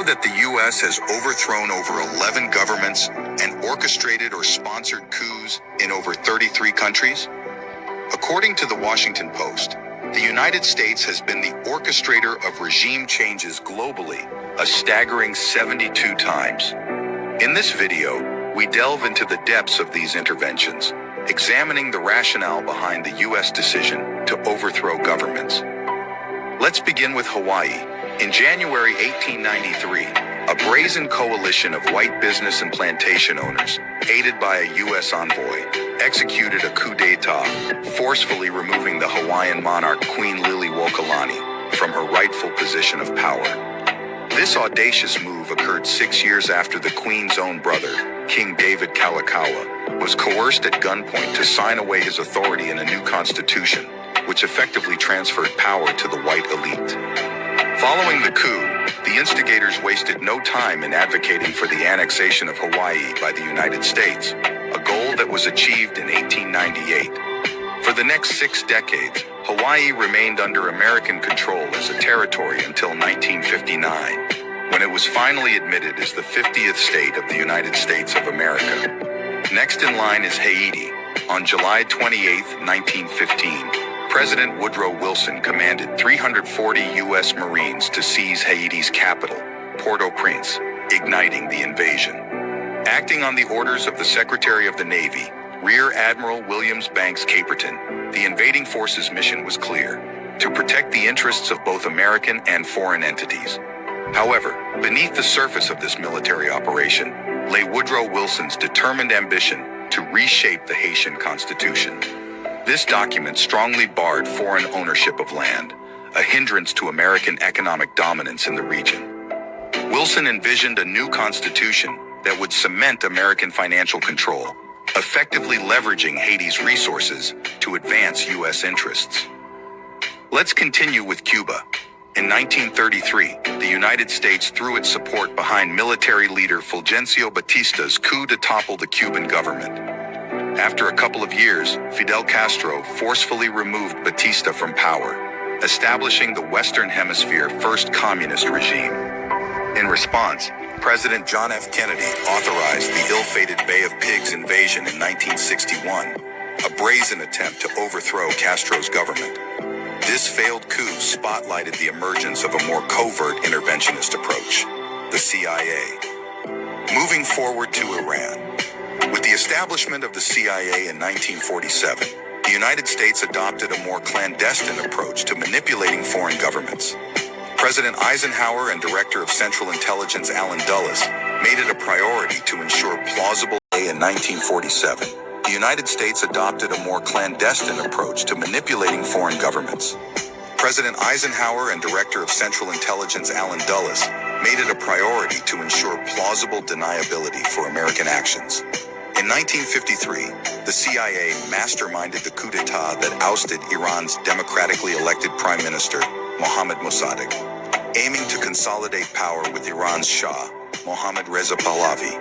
that the U.S. has overthrown over 11 governments and orchestrated or sponsored coups in over 33 countries? According to the Washington Post, the United States has been the orchestrator of regime changes globally, a staggering 72 times. In this video, we delve into the depths of these interventions, examining the rationale behind the U.S. decision to overthrow governments. Let's begin with Hawaii. In January 1893, a brazen coalition of white business and plantation owners, aided by a U.S. envoy, executed a coup d'etat, forcefully removing the Hawaiian monarch Queen Liliuokalani from her rightful position of power. This audacious move occurred 6 years after the Queen's own brother, King David Kalakaua, was coerced at gunpoint to sign away his authority in a new constitution, which effectively transferred power to the white elite. Following the coup, the instigators wasted no time in advocating for the annexation of Hawaii by the United States, a goal that was achieved in 1898. For the next 6 decades, Hawaii remained under American control as a territory until 1959, when it was finally admitted as the 50th state of the United States of America. Next in line is Haiti. On July 28, 1915, President Woodrow Wilson commanded 340 U.S. Marines to seize Haiti's capital, Port-au-Prince, igniting the invasion. Acting on the orders of the Secretary of the Navy, Rear Admiral Williams Banks Caperton, the invading forces' mission was clear: to protect the interests of both American and foreign entities. However, beneath the surface of this military operation lay Woodrow Wilson's determined ambition to reshape the Haitian Constitution. This document strongly barred foreign ownership of land, a hindrance to American economic dominance in the region. Wilson envisioned a new constitution that would cement American financial control, effectively leveraging Haiti's resources to advance U.S. interests. Let's continue with Cuba. In 1933, the United States threw its support behind military leader Fulgencio Batista's coup to topple the Cuban government. After a couple of years, Fidel Castro forcefully removed Batista from power, establishing the Western Hemisphere first communist regime. In response, President John F. Kennedy authorized the ill-fated Bay of Pigs invasion in 1961, a brazen attempt to overthrow Castro's government. This failed coup spotlighted the emergence of a more covert interventionist approach, the CIA. Moving forward to Iran. With the establishment of the CIA in 1947, the United States adopted a more clandestine approach to manipulating foreign governments. President Eisenhower and Director of Central Intelligence Allen Dulles made it a priority to ensure plausible. In 1947, the United States adopted a more clandestine approach to manipulating foreign governments. President Eisenhower and Director of Central Intelligence Allen Dulles made it a priority to ensure plausible deniability for American actions. In 1953, the CIA masterminded the coup d'etat that ousted Iran's democratically elected Prime Minister, Mohammad Mossadegh. Aiming to consolidate power with Iran's Shah, Mohammad Reza Pahlavi.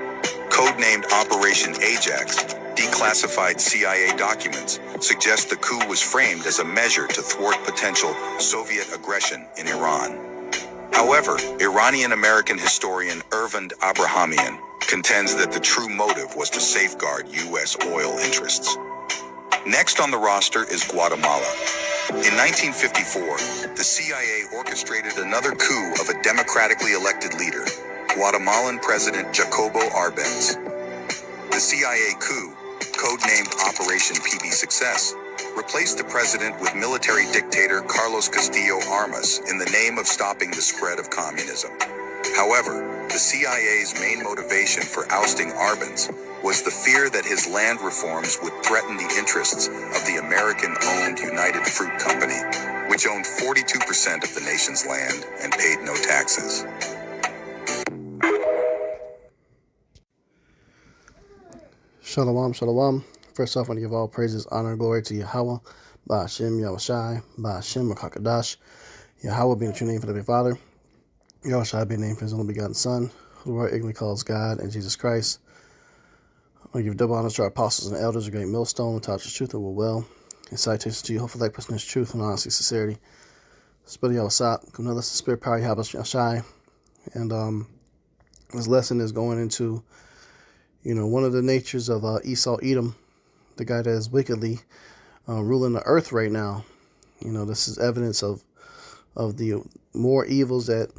Codenamed Operation Ajax, declassified CIA documents suggest the coup was framed as a measure to thwart potential Soviet aggression in Iran. However, Iranian-American historian Ervand Abrahamian contends that the true motive was to safeguard U.S. oil interests. Next on the roster is Guatemala. In 1954, the CIA orchestrated another coup of a democratically elected leader, Guatemalan President Jacobo Arbenz. The CIA coup, codenamed Operation PB Success, replaced the president with military dictator Carlos Castillo Armas in the name of stopping the spread of communism. However, the CIA's main motivation for ousting Arbenz was the fear that his land reforms would threaten the interests of the American-owned United Fruit Company, which owned 42% of the nation's land and paid no taxes. Shalom, shalom. First off, I want to give all praises, honor, and glory to Yahweh, Ba'ashem, Yahushai, Ba'ashem, Makakadash. Yahweh being the true name for the Father, Yahushai being named for his only begotten Son, who the world ignorantly calls God, and Jesus Christ. I want to give double honors to our apostles and elders, a great millstone, who taught us truth and will well. And salutations to you, hopefully like person is truth and honesty, sincerity. Spirit Yahushai, come to us, the spirit power Yahushai. And This lesson is going into, one of the natures of Esau Edom, the guy that is wickedly ruling the earth right now. This is evidence of the more evils that,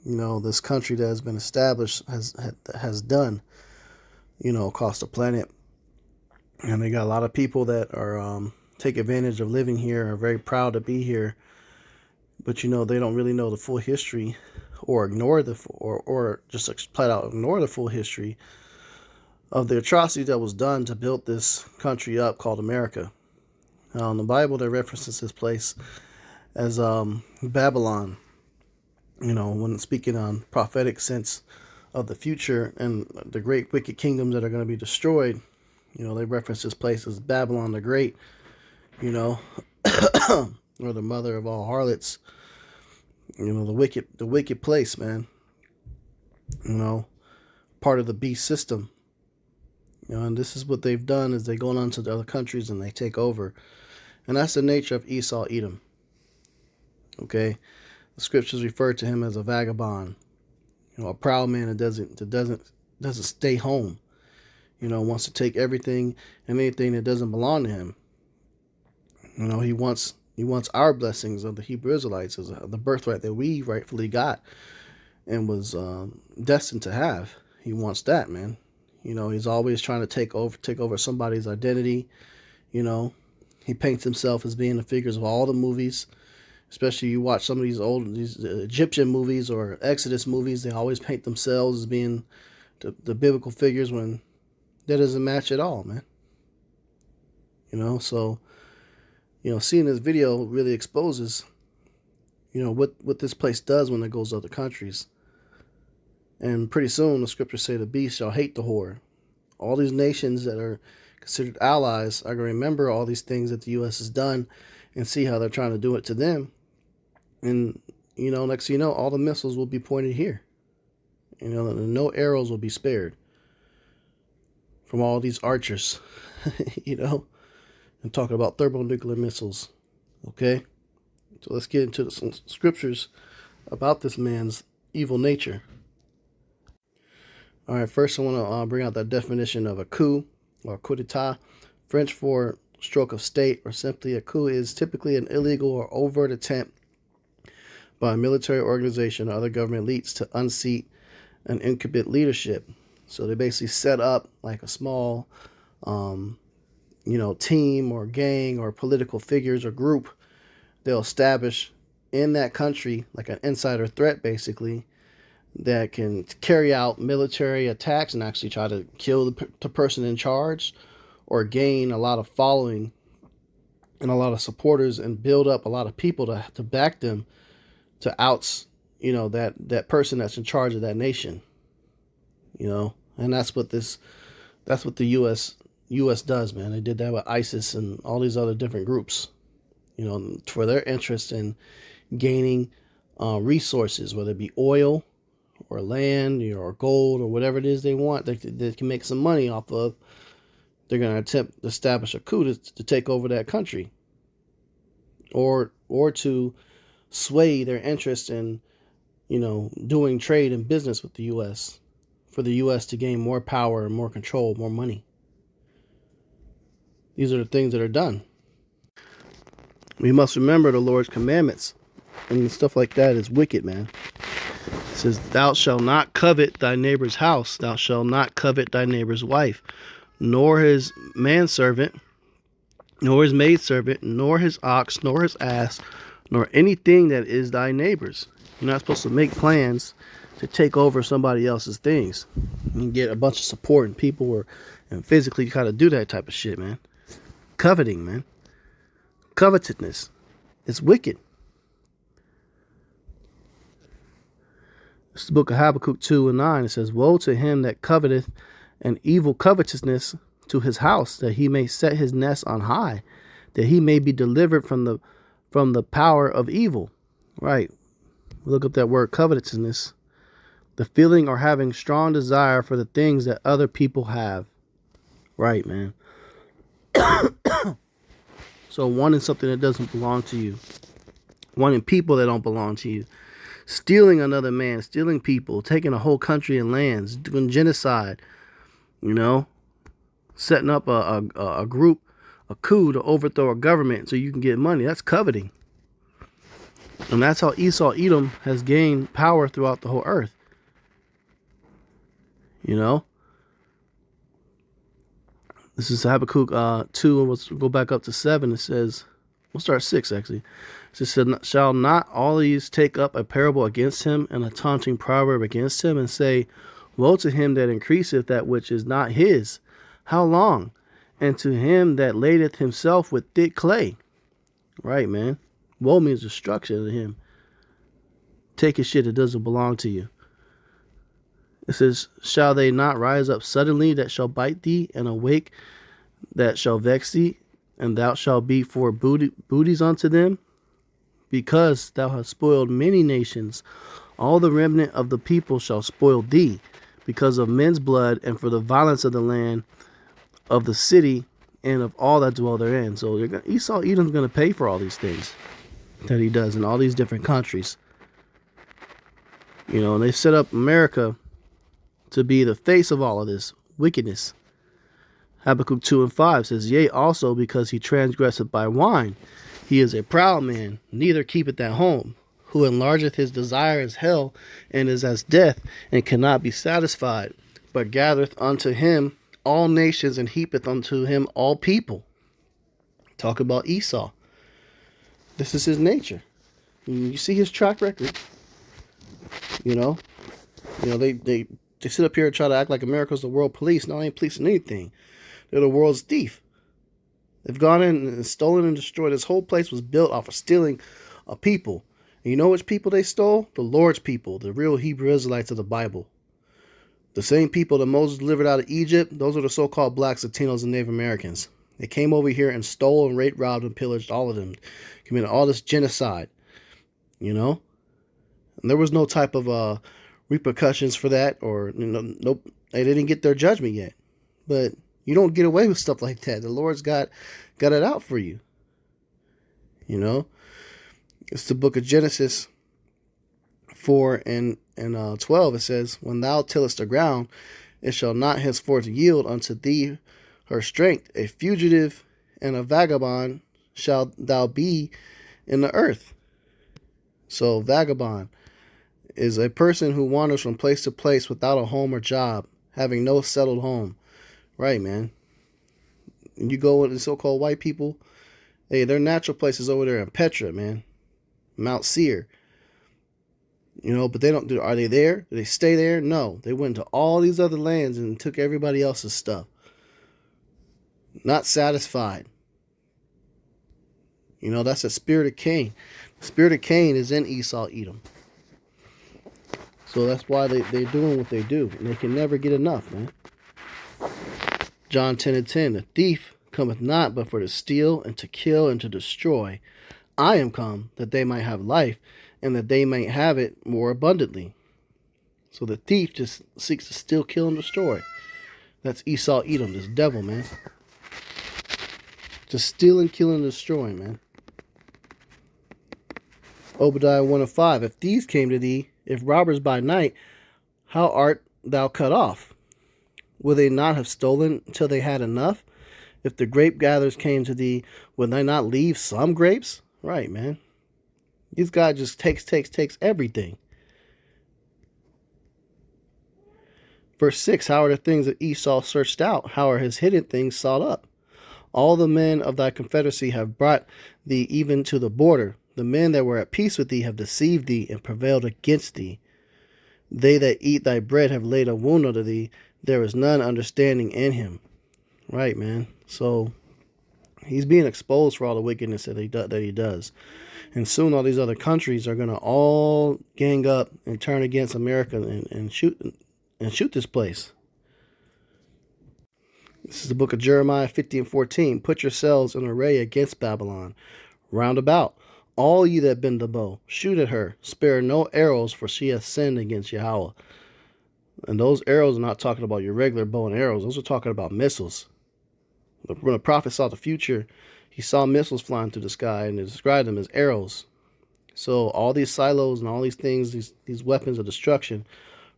this country that has been established has done, across the planet. And they got a lot of people that are take advantage of living here, are very proud to be here, but they don't really know the full history, or ignore or just flat out ignore the full history of the atrocity that was done to build this country up called America. Now, in the Bible, they references this place as Babylon. When speaking on prophetic sense of the future and the great wicked kingdoms that are going to be destroyed, they reference this place as Babylon the Great, or the mother of all harlots, the wicked place, man. Part of the beast system. And this is what they've done, is they go on to the other countries and they take over. And that's the nature of Esau Edom. Okay? The scriptures refer to him as a vagabond. A proud man that doesn't stay home. Wants to take everything and anything that doesn't belong to him. He wants our blessings of the Hebrew Israelites, as the birthright that we rightfully got and was destined to have. He wants that, man. He's always trying to take over somebody's identity. He paints himself as being the figures of all the movies. Especially you watch some of these Egyptian movies or Exodus movies, they always paint themselves as being the biblical figures, when that doesn't match at all, man. So, seeing this video really exposes, what this place does when it goes to other countries. And pretty soon, the scriptures say the beast shall hate the whore. All these nations that are considered allies are going to remember all these things that the U.S. has done and see how they're trying to do it to them. And, next thing you know, all the missiles will be pointed here. No arrows will be spared from all these archers, and talking about thermonuclear missiles. Okay? So let's get into some scriptures about this man's evil nature. All right, first I want to bring out that definition of a coup, or coup d'etat, French for stroke of state, or simply a coup is typically an illegal or overt attempt by a military organization or other government elites to unseat an incumbent leadership. So they basically set up like a small, team or gang or political figures or group. They'll establish in that country like an insider threat, basically, that can carry out military attacks and actually try to kill the person in charge, or gain a lot of following and a lot of supporters and build up a lot of people to back them to oust, that person that's in charge of that nation. And that's what the U.S. does, man. They did that with ISIS and all these other different groups, for their interest in gaining resources, whether it be oil or land, or gold, or whatever it is they want, they can make some money off of. They're going to attempt to establish a coup to take over that country, or to sway their interest in, doing trade and business with the U.S., for the U.S. to gain more power and more control, more money. These are the things that are done. We must remember the Lord's commandments, and stuff like that is wicked, man. It says, thou shalt not covet thy neighbor's house, thou shalt not covet thy neighbor's wife, nor his manservant, nor his maidservant, nor his ox, nor his ass, nor anything that is thy neighbor's. You're not supposed to make plans to take over somebody else's things and get a bunch of support and people and physically kind of do that type of shit, man. Coveting, man. Covetousness. It's wicked. It's the book of Habakkuk 2:9. It says, woe to him that coveteth an evil covetousness to his house, that he may set his nest on high, that he may be delivered from the power of evil. Right. Look up that word covetousness. The feeling or having strong desire for the things that other people have. Right, man. So wanting something that doesn't belong to you. Wanting people that don't belong to you. stealing another man, stealing people, taking a whole country and lands, doing genocide, you know, setting up a group, a coup to overthrow a government so you can get money. That's coveting. And that's how Esau Edom has gained power throughout the whole earth. You know? This is Habakkuk 2, and let's go back up to 7. It says, we'll start 6 actually. It says, shall not all these take up a parable against him, and a taunting proverb against him, and say, woe to him that increaseth that which is not his? How long? And to him that ladeth himself with thick clay. Right, man. Woe means destruction to him. Take his shit that doesn't belong to you. It says, shall they not rise up suddenly that shall bite thee, and awake that shall vex thee, and thou shalt be for booties unto them? Because thou hast spoiled many nations, all the remnant of the people shall spoil thee, because of men's blood, and for the violence of the land, of the city, and of all that dwell therein. So Esau Edom's going to pay for all these things that he does in all these different countries. You know, and they set up America to be the face of all of this wickedness. Habakkuk 2 and 5 says, yea, also because he transgresseth by wine. He is a proud man, neither keepeth at home, who enlargeth his desire as hell, and is as death, and cannot be satisfied, but gathereth unto him all nations, and heapeth unto him all people. Talk about Esau. This is his nature. You see his track record. You know, they sit up here and try to act like America's the world police. No, they ain't policing anything. They're the world's thief. They've gone in and stolen and destroyed. This whole place was built off of stealing a people. And you know which people they stole? The Lord's people, the real Hebrew Israelites of the Bible. The same people that Moses delivered out of Egypt, those are the so-called blacks, Latinos, and Native Americans. They came over here and stole and raped, robbed, and pillaged all of them. Committed all this genocide. You know? And there was no type of repercussions for that, or nope, they didn't get their judgment yet. But you don't get away with stuff like that. The Lord's got it out for you. You know, it's the book of Genesis 4 and 12. It says, when thou tillest the ground, it shall not henceforth yield unto thee her strength. A fugitive and a vagabond shalt thou be in the earth. So vagabond is a person who wanders from place to place without a home or job, having no settled home. Right, man. And you go with the so-called white people, hey, their natural place is over there in Petra, man. Mount Seir. You know, but they don't do, are they there? Do they stay there? No. They went to all these other lands and took everybody else's stuff. Not satisfied. You know, that's the spirit of Cain. The spirit of Cain is in Esau Edom. So that's why they're doing what they do. And they can never get enough, man. John 10 and 10. The thief cometh not but for to steal and to kill and to destroy. I am come that they might have life, and that they might have it more abundantly. So the thief just seeks to steal, kill, and destroy. That's Esau Edom, this devil, man. Just stealing, killing, and destroying, man. Obadiah 1 and 5. If thieves came to thee, if robbers by night, how art thou cut off? Will they not have stolen till they had enough? If the grape gatherers came to thee, would they not leave some grapes? Right, man. These guys just takes everything. Verse 6, how are the things that Esau searched out? How are his hidden things sought up? All the men of thy confederacy have brought thee even to the border. The men that were at peace with thee have deceived thee and prevailed against thee. They that eat thy bread have laid a wound unto thee. There is none understanding in him. Right, man. So he's being exposed for all the wickedness that he does. And soon all these other countries are going to all gang up and turn against America and shoot this place. This is the book of Jeremiah 50 and 14. Put yourselves in array against Babylon. Round about, all ye that bend the bow, shoot at her. Spare no arrows, for she hath sinned against Yahweh. And those arrows are not talking about your regular bow and arrows. Those are talking about missiles. When a prophet saw the future, he saw missiles flying through the sky and he described them as arrows. So all these silos and all these things, these weapons of destruction,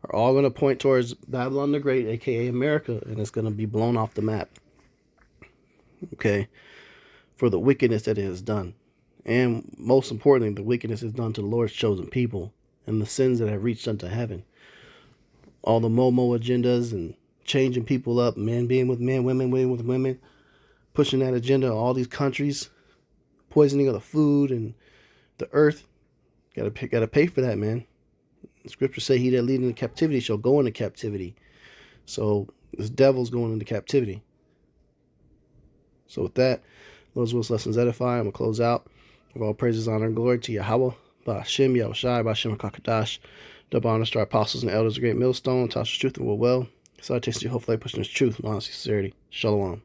are all going to point towards Babylon the Great, aka America, and it's going to be blown off the map. Okay, for the wickedness that it has done, and most importantly, the wickedness is done to the Lord's chosen people, and the sins that have reached unto heaven. All the Momo agendas and changing people up, men being with men, women being with women, pushing that agenda. All these countries, poisoning of the food and the earth. Gotta pay for that, man. The scriptures say, "He that lead into captivity shall go into captivity." So this devil's going into captivity. So with that, those was lessons edify. I'm gonna close out. Give all praises, honor, and glory to Yahweh, Ba'ashem, Yahushai, Ba'ashem HaKakadash, double honors to our apostles and elders, the great millstone, Tasha's truth and will well. Salutations to you, hopefully pushing this truth, honesty, sincerity. Shalom.